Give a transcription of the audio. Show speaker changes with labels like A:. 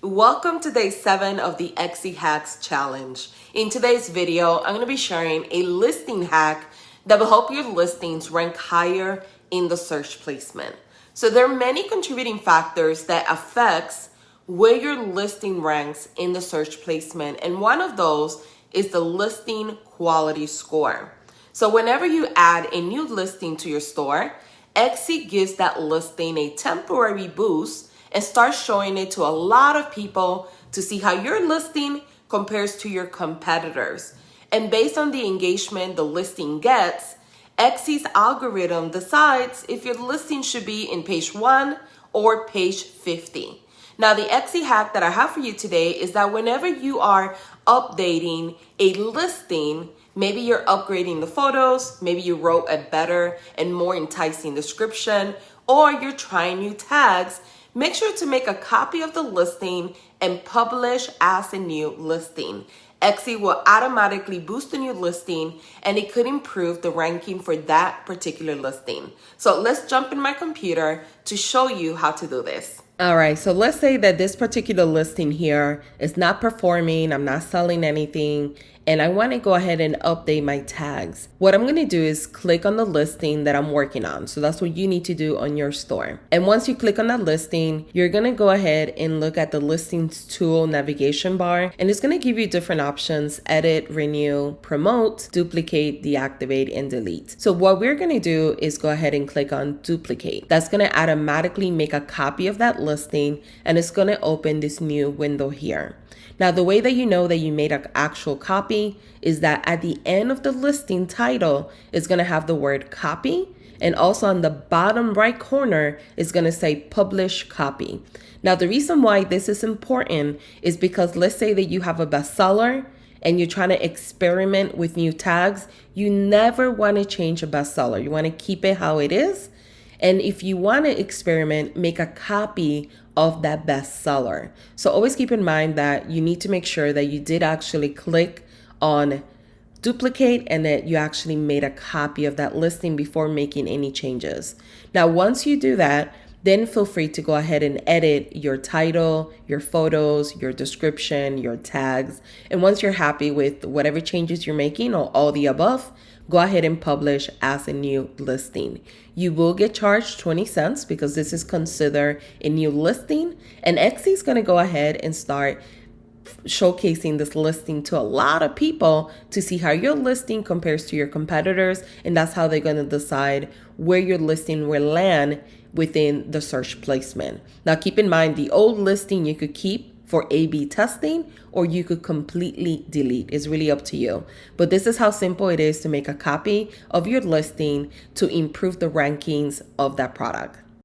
A: Welcome to day 7 of the Etsy Hacks Challenge. In today's video, I'm going to be sharing a listing hack that will help your listings rank higher in the search placement. So there are many contributing factors that affects where your listing ranks in the search placement, and one of those is the listing quality score. So whenever you add a new listing to your store, Etsy gives that listing a temporary boost and start showing it to a lot of people to see how your listing compares to your competitors. And based on the engagement the listing gets, Etsy's algorithm decides if your listing should be in page 1 or page 50. Now, the Etsy hack that I have for you today is that whenever you are updating a listing, maybe you're upgrading the photos, maybe you wrote a better and more enticing description, or you're trying new tags, make sure to make a copy of the listing and publish as a new listing. Etsy will automatically boost the new listing and it could improve the ranking for that particular listing. So let's jump in my computer to show you how to do this. All right, so let's say that this particular listing here is not performing, I'm not selling anything, and I want to go ahead and update my tags. What I'm going to do is click on the listing that I'm working on. So that's what you need to do on your store. And once you click on that listing, you're going to go ahead and look at the listings tool navigation bar, and it's going to give you different options: edit, renew, promote, duplicate, deactivate, and delete. So what we're going to do is go ahead and click on duplicate. That's going to automatically make a copy of that listing, and it's going to open this new window here. Now, the way that you know that you made an actual copy is that at the end of the listing title, it's going to have the word copy. And also on the bottom right corner, it's going to say publish copy. Now, the reason why this is important is because let's say that you have a bestseller and you're trying to experiment with new tags. You never want to change a bestseller. You want to keep it how it is. And if you want to experiment, make a copy of that bestseller. So always keep in mind that you need to make sure that you did actually click on duplicate and that you actually made a copy of that listing before making any changes. Now, once you do that, then feel free to go ahead and edit your title, your photos, your description, your tags. And once you're happy with whatever changes you're making or all the above, go ahead and publish as a new listing. You will get charged 20 cents because this is considered a new listing. And Etsy is going to go ahead and start showcasing this listing to a lot of people to see how your listing compares to your competitors. And that's how they're going to decide where your listing will land within the search placement. Now, keep in mind, the old listing you could keep for A/B testing, or you could completely delete. It's really up to you. But this is how simple it is to make a copy of your listing to improve the rankings of that product.